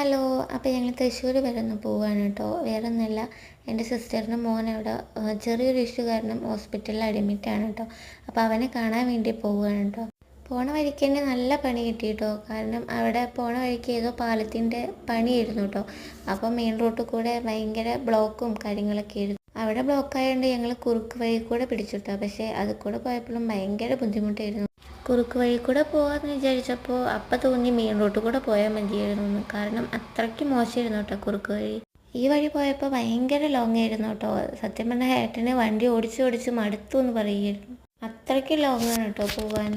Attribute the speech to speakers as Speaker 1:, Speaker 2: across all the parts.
Speaker 1: Hello. അപ്പോൾ ഞങ്ങൾ തൃശ്ശൂർ വരെ ഒന്ന് പോവുകയാണ് കേട്ടോ. വേറെ ഒന്നുമല്ല, എൻ്റെ സിസ്റ്ററിൻ്റെ മോൻ അവിടെ ചെറിയൊരു ഇഷ്യൂ കാരണം ഹോസ്പിറ്റലിൽ അഡ്മിറ്റാണ് കേട്ടോ. അപ്പോൾ അവനെ കാണാൻ വേണ്ടി പോവുകയാണ് കേട്ടോ. പോണ വഴിക്ക് തന്നെ നല്ല പണി കിട്ടി കേട്ടോ. കാരണം അവിടെ പോണ വഴിക്ക് ഏതോ പാലത്തിൻ്റെ പണിയായിരുന്നു കേട്ടോ. അപ്പോൾ മെയിൻ റോഡിൽ കൂടെ ഭയങ്കര ബ്ലോക്കും കാര്യങ്ങളൊക്കെ ആയിരുന്നു. അവിടെ ബ്ലോക്കായതുകൊണ്ട് ഞങ്ങൾ കുറുക്ക് വഴി കൂടെ പിടിച്ചു കേട്ടോ. പക്ഷേ അത് കൂടെ പോയപ്പോഴും ഭയങ്കര ബുദ്ധിമുട്ടായിരുന്നു. കുറുക്ക് വഴി കൂടെ പോകാമെന്ന് വിചാരിച്ചപ്പോൾ അപ്പം തോന്നി മെയിൻ റോഡിൽ കൂടെ പോയാൽ മതിയായിരുന്നു എന്ന്. കാരണം അത്രയ്ക്ക് മോശമായിരുന്നു കേട്ടോ കുറുക്ക് വഴി. ഈ വഴി പോയപ്പോൾ ഭയങ്കര ലോങ് ആയിരുന്നു കേട്ടോ. സത്യം പറഞ്ഞാൽ ഏട്ടനെ വണ്ടി ഓടിച്ച് മടുത്തു എന്ന് പറയുമായിരുന്നു. അത്രയ്ക്ക് ലോങ് ആണ് കേട്ടോ പോകാൻ.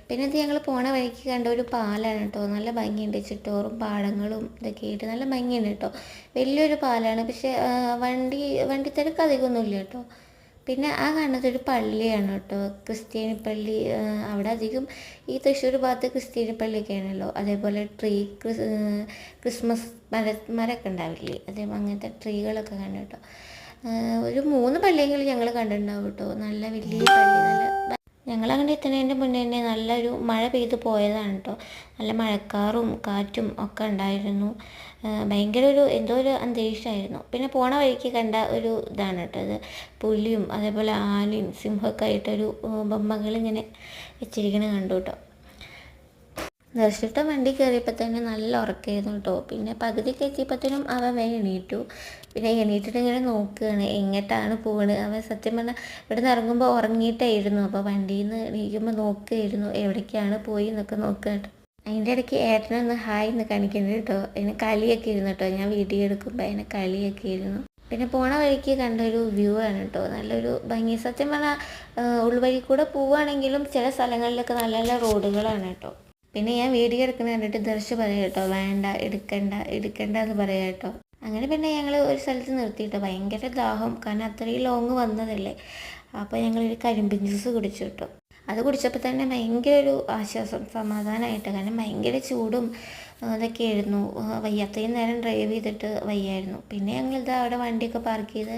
Speaker 1: പിന്നെ ഇത് ഞങ്ങൾ പോണ വഴിക്ക് കണ്ട ഒരു പാലാണ് കേട്ടോ. നല്ല ഭംഗിയുണ്ട്, ചുറ്റോറും പാടങ്ങളും ഇതൊക്കെ ആയിട്ട് നല്ല ഭംഗിയുണ്ട് കേട്ടോ. വലിയൊരു പാലാണ്. പക്ഷേ വണ്ടി തിരക്ക് അധികമൊന്നുമില്ല കേട്ടോ. പിന്നെ ആ കാണുന്നതൊരു പള്ളിയാണ് കേട്ടോ, ക്രിസ്ത്യാനി പള്ളി. അവിടെ അധികം ഈ തൃശ്ശൂർ ഭാഗത്ത് ക്രിസ്ത്യാനി പള്ളിയൊക്കെ ആണല്ലോ. അതേപോലെ ക്രിസ്മസ് മരമൊക്കെ ഉണ്ടാവില്ലേ, അങ്ങനത്തെ ട്രീകളൊക്കെ കണ്ടു കേട്ടോ. ഒരു 3 പള്ളിയെങ്കിലും ഞങ്ങൾ കണ്ടിട്ടുണ്ടാവും കേട്ടോ. നല്ല വലിയ പള്ളി. ഞങ്ങളങ്ങനെ എത്തുന്നതിൻ്റെ മുന്നേ തന്നെ നല്ലൊരു മഴ പെയ്ത് പോയതാണ് കേട്ടോ. നല്ല മഴക്കാറും കാറ്റും ഒക്കെ ഉണ്ടായിരുന്നു. ഭയങ്കര എന്തോ ഒരു അന്തരീക്ഷമായിരുന്നു. പിന്നെ പോണ വഴിക്ക് കണ്ട ഒരു ഇതാണ് കേട്ടോ ഇത്. പുലിയും അതേപോലെ ആനയും സിംഹമൊക്കെ ആയിട്ടൊരു ബൊമ്മകളിങ്ങനെ വെച്ചിരിക്കണ കണ്ടു കേട്ടോ. ദർശിട്ട വണ്ടി കയറിയപ്പോൾ തന്നെ നല്ല ഉറക്കമായിരുന്നു കേട്ടോ. പിന്നെ പകുതിക്ക് എത്തിയപ്പോഴത്തേനും അവൻ എണീറ്റു. പിന്നെ എണീറ്റിട്ട് ഇങ്ങനെ നോക്കുകയാണ് എങ്ങോട്ടാണ് പോവുന്നത്. അവൻ സത്യം പറഞ്ഞാൽ ഇവിടെ നിന്ന് ഇറങ്ങുമ്പോൾ ഉറങ്ങിയിട്ടായിരുന്നു. അപ്പോൾ വണ്ടിയിൽ നിന്ന് എണീക്കുമ്പോൾ നോക്കുകയായിരുന്നു എവിടേക്കാണ് പോയി എന്നൊക്കെ നോക്കുക കേട്ടോ. അതിൻ്റെ ഇടയ്ക്ക് ഏട്ടനൊന്ന് ഹായ് എന്ന് കാണിക്കുന്നുണ്ട് കേട്ടോ. അതിന് കളിയൊക്കെ ഇരുന്നു കേട്ടോ. ഞാൻ വീഡിയോ എടുക്കുമ്പോൾ അതിനെ കളിയൊക്കെ ഇരുന്നു. പിന്നെ പോണ വഴിക്ക് കണ്ടൊരു വ്യൂ ആണ് കേട്ടോ. നല്ലൊരു ഭംഗി. സത്യം പറഞ്ഞാൽ ഉൾവഴി കൂടെ പോവുകയാണെങ്കിലും ചില സ്ഥലങ്ങളിലൊക്കെ നല്ല നല്ല റോഡുകളാണ് കേട്ടോ. പിന്നെ ഞാൻ വീഡിയോ എടുക്കുന്ന കണ്ടിട്ട് ദർശ് പറയാം കേട്ടോ, വേണ്ട എടുക്കണ്ട എന്ന് പറയാം കേട്ടോ. അങ്ങനെ പിന്നെ ഞങ്ങൾ ഒരു സ്ഥലത്ത് നിർത്തിയിട്ടോ. ഭയങ്കര ദാഹം, കാരണം അത്രയും ലോങ് വന്നതല്ലേ. അപ്പോൾ ഞങ്ങളൊരു കരിമ്പിൻ ജ്യൂസ് കുടിച്ചു കേട്ടോ. അത് കുടിച്ചപ്പോൾ തന്നെ ഭയങ്കര ഒരു ആശ്വാസം, സമാധാനമായിട്ട്. കാരണം ഭയങ്കര ചൂടും അതൊക്കെ ആയിരുന്നു. അത്രയും നേരം ഡ്രൈവ് ചെയ്തിട്ട് വയ്യായിരുന്നു. പിന്നെ ഞങ്ങളിത് അവിടെ വണ്ടിയൊക്കെ പാർക്ക് ചെയ്ത്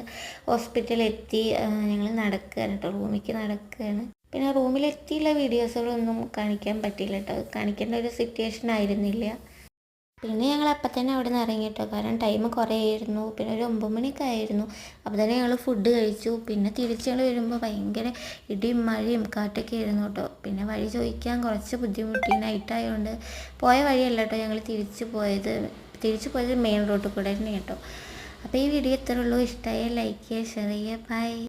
Speaker 1: ഹോസ്പിറ്റലിൽ എത്തി. ഞങ്ങൾ നടക്കുകയാണ് കേട്ടോ, റൂമിലേക്ക് നടക്കുകയാണ്. പിന്നെ റൂമിലെത്തിയുള്ള വീഡിയോസുകളൊന്നും കാണിക്കാൻ പറ്റിയില്ല കേട്ടോ. കാണിക്കേണ്ട ഒരു സിറ്റുവേഷൻ ആയിരുന്നില്ല. പിന്നെ ഞങ്ങൾ അപ്പം തന്നെ അവിടെ നിന്ന് ഇറങ്ങി കേട്ടോ. കാരണം ടൈം കുറേ ആയിരുന്നു. പിന്നെ ഒരു 9 മണിയൊക്കെ ആയിരുന്നു. അപ്പോൾ തന്നെ ഞങ്ങൾ ഫുഡ് കഴിച്ചു. പിന്നെ തിരിച്ച് ഞങ്ങൾ വരുമ്പോൾ ഭയങ്കര ഇടിയും മഴയും കാറ്റൊക്കെ ആയിരുന്നു കേട്ടോ. പിന്നെ വഴി ചോദിക്കാൻ കുറച്ച് ബുദ്ധിമുട്ടി. നൈറ്റായതുകൊണ്ട് പോയ വഴിയല്ല കേട്ടോ ഞങ്ങൾ തിരിച്ചു പോയത് മെയിൻ റോഡിൽ കൂടെ തന്നെ കേട്ടോ. അപ്പോൾ ഈ വീഡിയോ ഇത്രയുള്ളൂ. ഇഷ്ടമായ ലൈക്ക് ചെയ്യുക, ഷെയർ ചെയ്യുക. ബൈ.